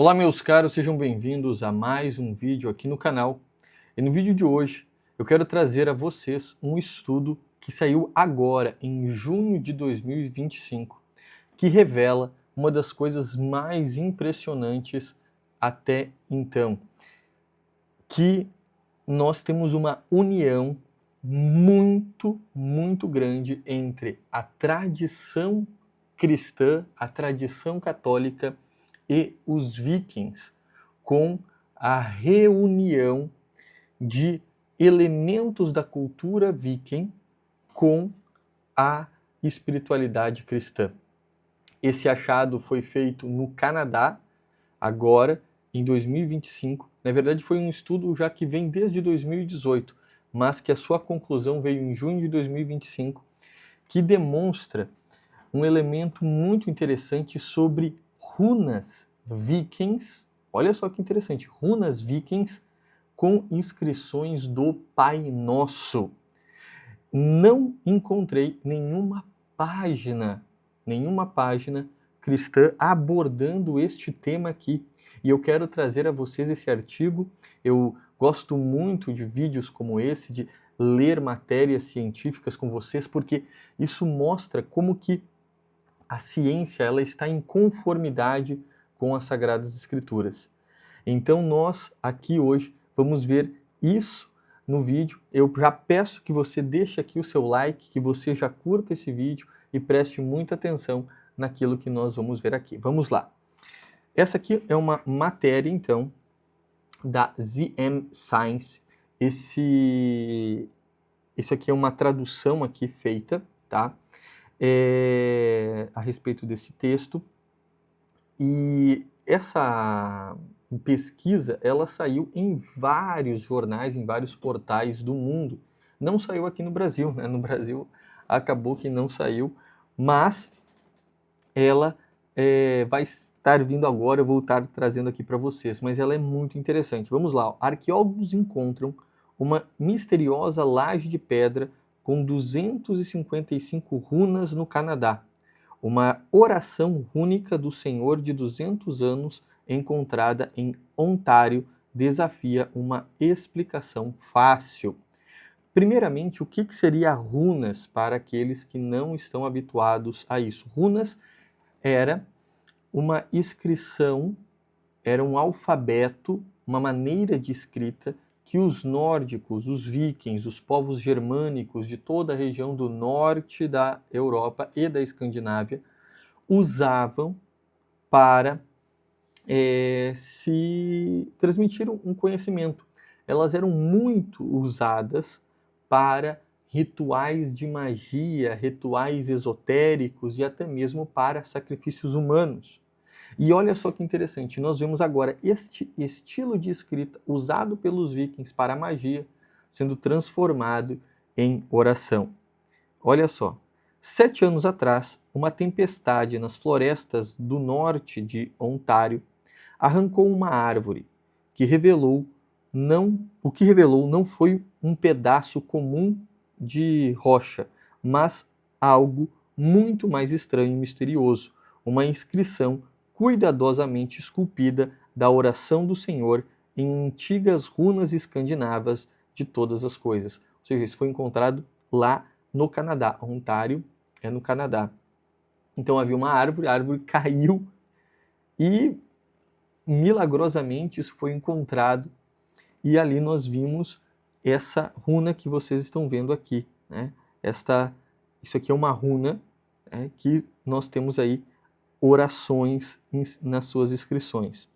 Olá meus caros, sejam bem-vindos a mais um vídeo aqui no canal. E no vídeo de hoje eu quero trazer a vocês um estudo que saiu agora, em junho de 2025, que revela uma das coisas mais impressionantes até então, que nós temos uma união muito grande entre a tradição cristã, a tradição católica e os vikings, com a reunião de elementos da cultura viking com a espiritualidade cristã. Esse achado foi feito no Canadá, agora, em 2025. Na verdade, foi um estudo já que vem desde 2018, mas que a sua conclusão veio em junho de 2025, que demonstra um elemento muito interessante sobre runas vikings. Olha só que interessante, runas vikings com inscrições do Pai Nosso. Não encontrei nenhuma página cristã abordando este tema aqui. E eu quero trazer a vocês esse artigo. Eu gosto muito de vídeos como esse, de ler matérias científicas com vocês, porque isso mostra como que a ciência ela está em conformidade com as Sagradas Escrituras. Então nós aqui hoje vamos ver isso no vídeo. Eu já peço que você deixe aqui o seu like, que você já curta esse vídeo e preste muita atenção naquilo que nós vamos ver aqui. Vamos lá. Essa aqui é uma matéria, então, da ZM Science. Esse aqui é uma tradução aqui feita, tá? A respeito desse texto. E essa pesquisa, ela saiu em vários jornais, em vários portais do mundo. Não saiu aqui no Brasil, né? No Brasil acabou que não saiu, mas ela vai estar vindo agora, eu vou estar trazendo aqui para vocês, mas ela é muito interessante. Vamos lá, arqueólogos encontram uma misteriosa laje de pedra com 255 runas no Canadá. Uma oração rúnica do Senhor de 200 anos encontrada em Ontário desafia uma explicação fácil. Primeiramente, o que seria runas para aqueles que não estão habituados a isso? Runas era uma inscrição, era um alfabeto, uma maneira de escrita que os nórdicos, os vikings, os povos germânicos de toda a região do norte da Europa e da Escandinávia usavam para se transmitir um conhecimento. Elas eram muito usadas para rituais de magia, rituais esotéricos e até mesmo para sacrifícios humanos. E olha só que interessante, nós vemos agora este estilo de escrita usado pelos vikings para a magia sendo transformado em oração. Olha só, 7 anos atrás, uma tempestade nas florestas do norte de Ontário arrancou uma árvore, o que revelou não foi um pedaço comum de rocha, mas algo muito mais estranho e misterioso, uma inscrição cuidadosamente esculpida da oração do Senhor em antigas runas escandinavas de todas as coisas. Ou seja, isso foi encontrado lá no Canadá. Ontário é no Canadá. Então havia uma árvore, a árvore caiu e milagrosamente isso foi encontrado e ali nós vimos essa runa que vocês estão vendo aqui, né? Isso aqui é uma runa, né, que nós temos aí orações nas suas inscrições.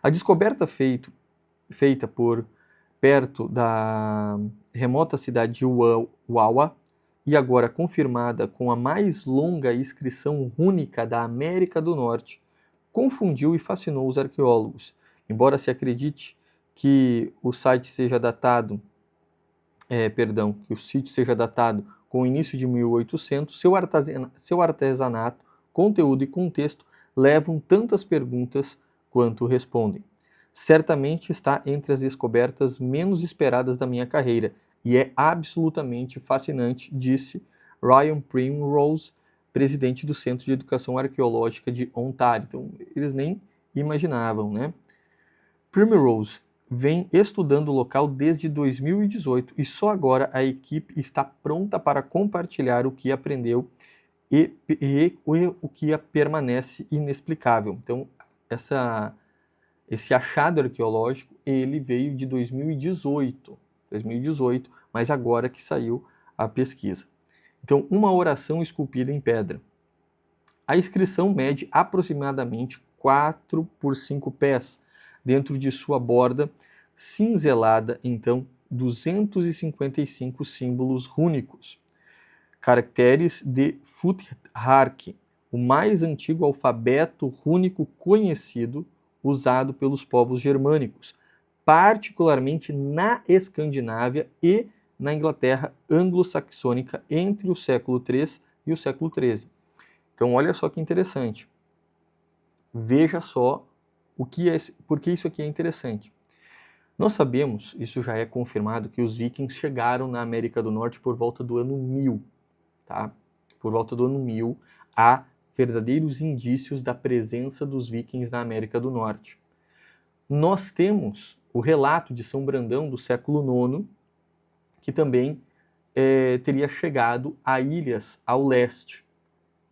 A descoberta feita por perto da remota cidade de Wawa e agora confirmada com a mais longa inscrição rúnica da América do Norte, confundiu e fascinou os arqueólogos. Embora se acredite que o sítio seja datado com o início de 1800, seu artesanato, conteúdo e contexto levam tantas perguntas quanto respondem. Certamente está entre as descobertas menos esperadas da minha carreira e é absolutamente fascinante, disse Ryan Primrose, presidente do Centro de Educação Arqueológica de Ontário. Então, eles nem imaginavam, né? Primrose vem estudando o local desde 2018 e só agora a equipe está pronta para compartilhar o que aprendeu e o que permanece inexplicável. Então, esse achado arqueológico, ele veio de 2018, mas agora que saiu a pesquisa. Então, uma oração esculpida em pedra. A inscrição mede aproximadamente 4 por 5 pés, dentro de sua borda cinzelada, então, 255 símbolos rúnicos. Caracteres de Futhark, o mais antigo alfabeto rúnico conhecido, usado pelos povos germânicos, particularmente na Escandinávia e na Inglaterra anglo-saxônica entre o século III e o século XIII. Então, olha só que interessante. Veja só por que isso aqui é interessante. Nós sabemos, isso já é confirmado, que os vikings chegaram na América do Norte por volta do ano 1000. Tá? Por volta do ano 1000, há verdadeiros indícios da presença dos vikings na América do Norte. Nós temos o relato de São Brandão do século IX, que também teria chegado a ilhas ao leste,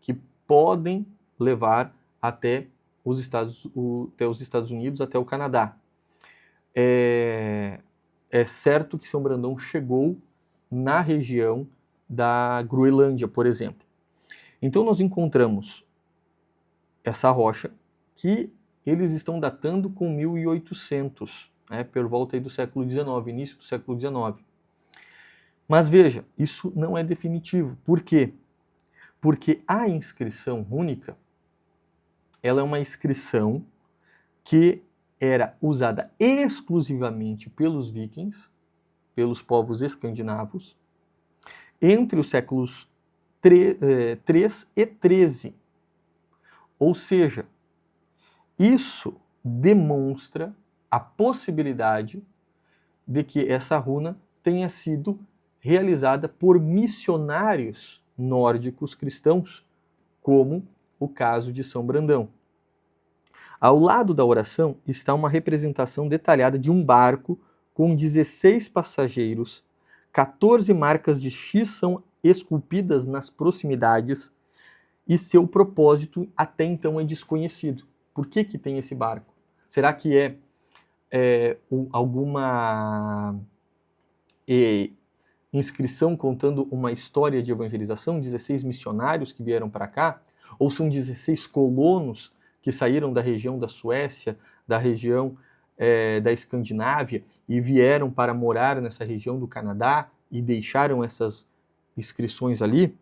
que podem levar até os Estados Unidos, até o Canadá. É certo que São Brandão chegou na região da Groenlândia, por exemplo. Então nós encontramos essa rocha que eles estão datando com 1800, né, por volta aí do século XIX, início do século XIX. Mas veja, isso não é definitivo. Por quê? Porque a inscrição rúnica, ela é uma inscrição que era usada exclusivamente pelos vikings, pelos povos escandinavos, entre os séculos 3 e 13. Ou seja, isso demonstra a possibilidade de que essa runa tenha sido realizada por missionários nórdicos cristãos, como o caso de São Brandão. Ao lado da oração está uma representação detalhada de um barco com 16 passageiros, 14 marcas de X são esculpidas nas proximidades e seu propósito até então é desconhecido. Por que tem esse barco? Será que alguma inscrição contando uma história de evangelização, 16 missionários que vieram para cá? Ou são 16 colonos que saíram da região da Suécia, da região da Escandinávia e vieram para morar nessa região do Canadá e deixaram essas inscrições ali?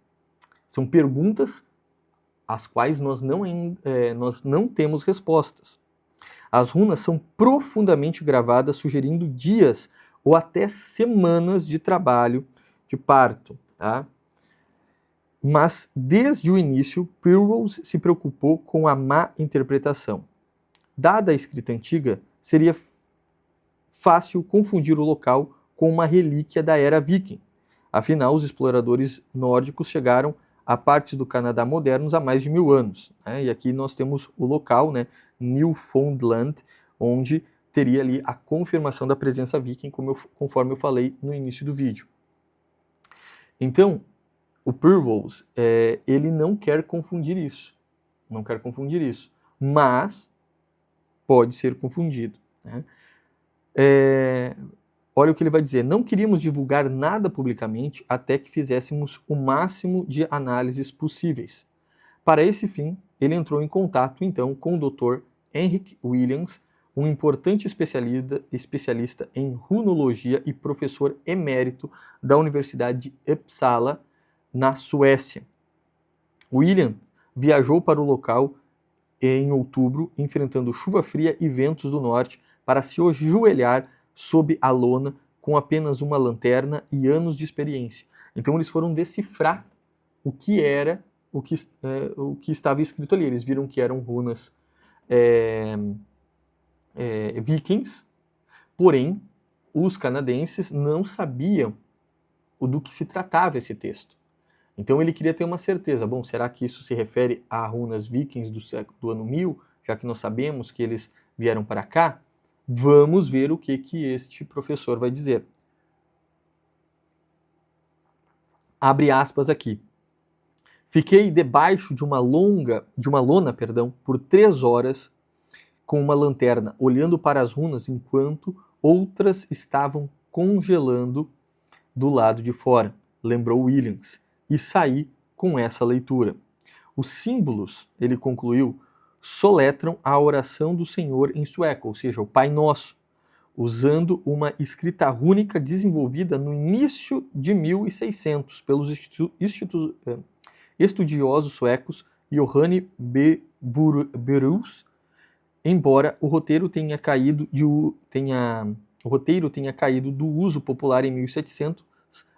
São perguntas às quais nós não temos respostas. As runas são profundamente gravadas, sugerindo dias ou até semanas de trabalho de parto. Tá? Mas, desde o início, Primrose se preocupou com a má interpretação. Dada a escrita antiga, seria fácil confundir o local com uma relíquia da era viking. Afinal, os exploradores nórdicos chegaram a partes do Canadá modernos há mais de 1000 anos. Né? E aqui nós temos o local, né, Newfoundland, onde teria ali a confirmação da presença viking, conforme eu falei no início do vídeo. Então, o Primrose, ele não quer confundir isso. Não quer confundir isso. Mas pode ser confundido. Né? Olha o que ele vai dizer. Não queríamos divulgar nada publicamente até que fizéssemos o máximo de análises possíveis. Para esse fim, ele entrou em contato, então, com o Dr. Henrik Williams, um importante especialista em runologia e professor emérito da Universidade de Uppsala, na Suécia. William viajou para o local em outubro, enfrentando chuva fria e ventos do norte, para se ajoelhar sob a lona com apenas uma lanterna e anos de experiência. Então eles foram decifrar o que era o que estava escrito ali. Eles viram que eram runas vikings, porém os canadenses não sabiam do que se tratava esse texto. Então ele queria ter uma certeza. Bom, será que isso se refere a runas vikings do ano 1000? já que nós sabemos que eles vieram para cá, vamos ver o que este professor vai dizer. Abre aspas aqui. Fiquei debaixo de uma lona, por 3 horas com uma lanterna, olhando para as runas enquanto outras estavam congelando do lado de fora, lembrou Williams, e saí com essa leitura. Os símbolos, ele concluiu, soletram a oração do Senhor em sueco, ou seja, o Pai Nosso, usando uma escrita rúnica desenvolvida no início de 1600 pelos estudiosos suecos Johanne B. Burus, embora o roteiro tenha caído do uso popular em 1700,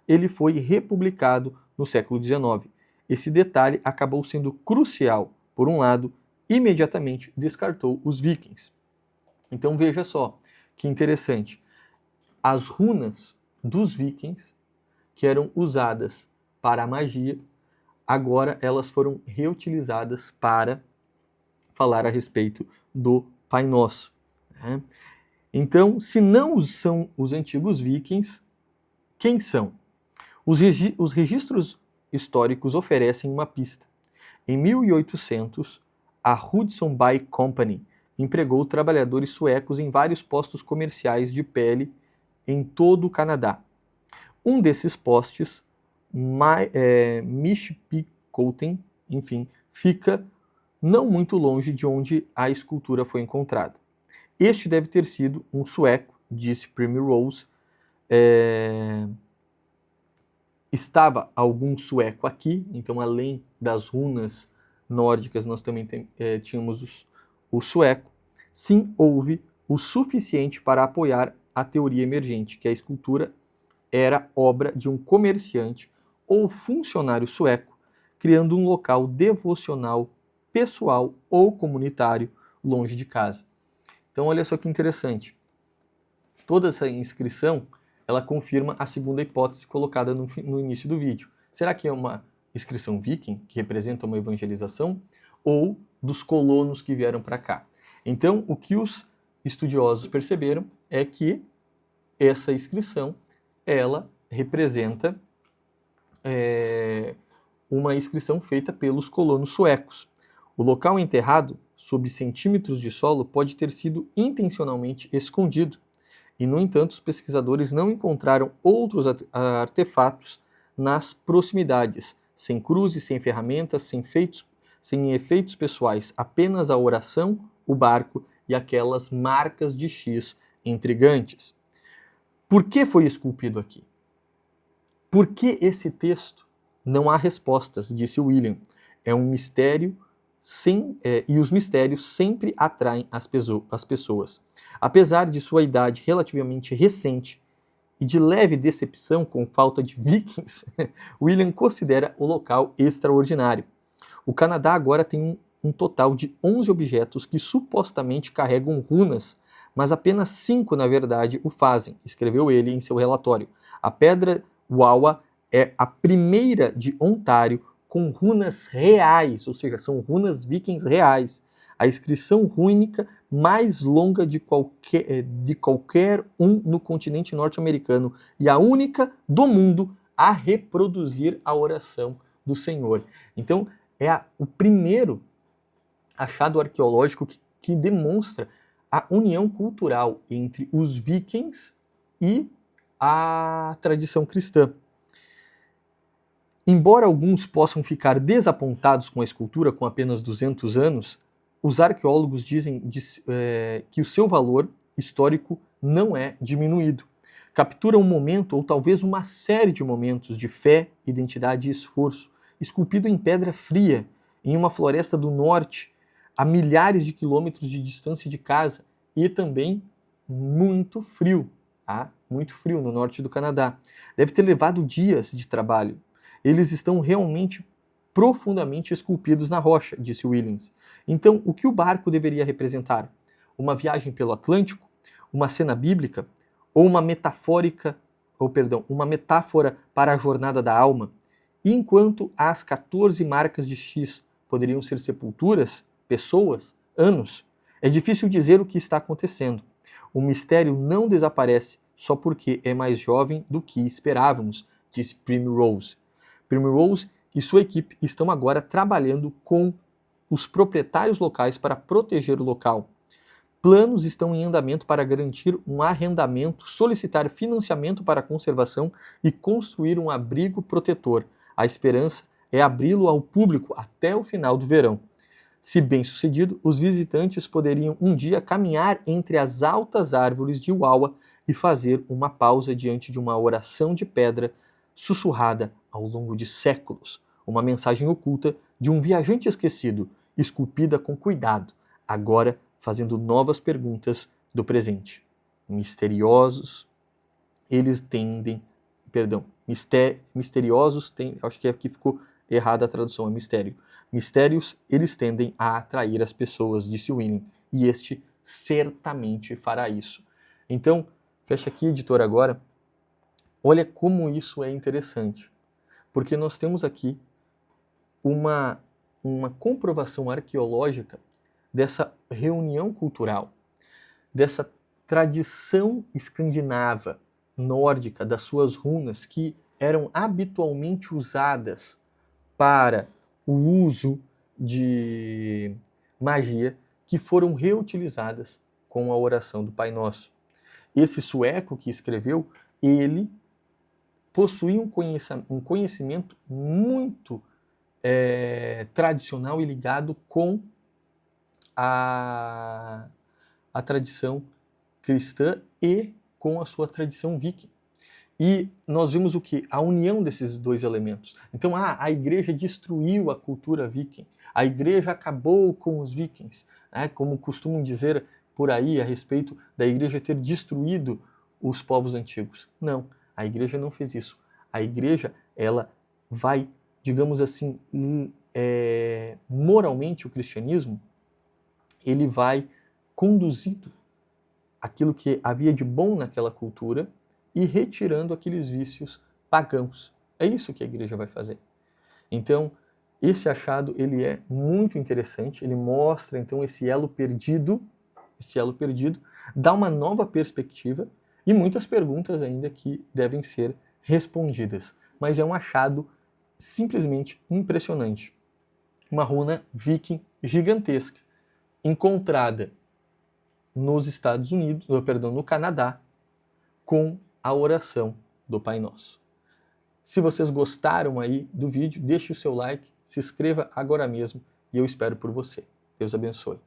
ele foi republicado no século XIX. Esse detalhe acabou sendo crucial. Por um lado, imediatamente descartou os vikings. Então veja só, que interessante. As runas dos vikings, que eram usadas para a magia, agora elas foram reutilizadas para falar a respeito do Pai Nosso. Né? Então, se não são os antigos vikings, quem são? Os registros históricos oferecem uma pista. Em 1800, a Hudson Bay Company empregou trabalhadores suecos em vários postos comerciais de pele em todo o Canadá. Um desses postos, Michipicoten, enfim, fica não muito longe de onde a escultura foi encontrada. Este deve ter sido um sueco, disse Primrose. Estava algum sueco aqui, então além das runas nórdicas nós também tínhamos o sueco. Sim, houve o suficiente para apoiar a teoria emergente, que a escultura era obra de um comerciante ou funcionário sueco, criando um local devocional pessoal ou comunitário longe de casa. Então olha só que interessante. Toda essa inscrição, ela confirma a segunda hipótese colocada no início do vídeo. Será que é uma inscrição viking, que representa uma evangelização, ou dos colonos que vieram para cá? Então, o que os estudiosos perceberam é que essa inscrição, ela representa uma inscrição feita pelos colonos suecos. O local enterrado, sob centímetros de solo, pode ter sido intencionalmente escondido. E, no entanto, os pesquisadores não encontraram outros artefatos nas proximidades, sem cruzes, sem ferramentas, sem efeitos pessoais, apenas a oração, o barco e aquelas marcas de X intrigantes. Por que foi esculpido aqui? Por que esse texto? Não há respostas, disse William. É um mistério e os mistérios sempre atraem as pessoas. Apesar de sua idade relativamente recente e de leve decepção com falta de vikings, William considera o local extraordinário. O Canadá agora tem um total de 11 objetos que supostamente carregam runas, mas apenas 5, na verdade, o fazem, escreveu ele em seu relatório. A Pedra Wawa é a primeira de Ontário com runas reais, ou seja, são runas vikings reais. A inscrição rúnica mais longa de qualquer um no continente norte-americano e a única do mundo a reproduzir a oração do Senhor. Então, é o primeiro achado arqueológico que demonstra a união cultural entre os vikings e a tradição cristã. Embora alguns possam ficar desapontados com a escultura com apenas 200 anos, os arqueólogos dizem que o seu valor histórico não é diminuído. Captura um momento, ou talvez uma série de momentos de fé, identidade e esforço, esculpido em pedra fria, em uma floresta do norte, a milhares de quilômetros de distância de casa, e também muito frio, tá? Muito frio no norte do Canadá. Deve ter levado dias de trabalho. Eles estão realmente profundamente esculpidos na rocha, disse Williams. Então, o que o barco deveria representar? Uma viagem pelo Atlântico? Uma cena bíblica? Ou uma metáfora para a jornada da alma? E enquanto as 14 marcas de X poderiam ser sepulturas, pessoas, anos. É difícil dizer o que está acontecendo. O mistério não desaparece só porque é mais jovem do que esperávamos, disse Primrose. Primrose e sua equipe estão agora trabalhando com os proprietários locais para proteger o local. Planos estão em andamento para garantir um arrendamento, solicitar financiamento para a conservação e construir um abrigo protetor. A esperança é abri-lo ao público até o final do verão. Se bem sucedido, os visitantes poderiam um dia caminhar entre as altas árvores de Uaua e fazer uma pausa diante de uma oração de pedra sussurrada ao longo de séculos, uma mensagem oculta de um viajante esquecido, esculpida com cuidado, agora fazendo novas perguntas do presente. Misteriosos, eles tendem, misteriosos acho que aqui ficou errada a tradução, é mistério. Mistérios, eles tendem a atrair as pessoas, disse Winning, e este certamente fará isso. Então, fecha aqui, editor, agora. Olha como isso é interessante, porque nós temos aqui uma comprovação arqueológica dessa reunião cultural, dessa tradição escandinava, nórdica, das suas runas, que eram habitualmente usadas para o uso de magia, que foram reutilizadas com a oração do Pai Nosso. Esse sueco que escreveu, ele possuía um conhecimento muito tradicional e ligado com a tradição cristã e com a sua tradição viking. E nós vimos o que? A união desses dois elementos. Então, a igreja destruiu a cultura viking, a igreja acabou com os vikings, né? Como costumam dizer por aí a respeito da igreja ter destruído os povos antigos. Não, a igreja não fez isso. A igreja, ela vai, digamos assim, moralmente o cristianismo, ele vai conduzindo aquilo que havia de bom naquela cultura e retirando aqueles vícios pagãos. É isso que a igreja vai fazer. Então, esse achado, ele é muito interessante, ele mostra então esse elo perdido, dá uma nova perspectiva e muitas perguntas ainda que devem ser respondidas. Mas é um achado simplesmente impressionante. Uma runa viking gigantesca, encontrada nos Estados Unidos, no Canadá, com a oração do Pai Nosso. Se vocês gostaram aí do vídeo, deixe o seu like, se inscreva agora mesmo e eu espero por você. Deus abençoe.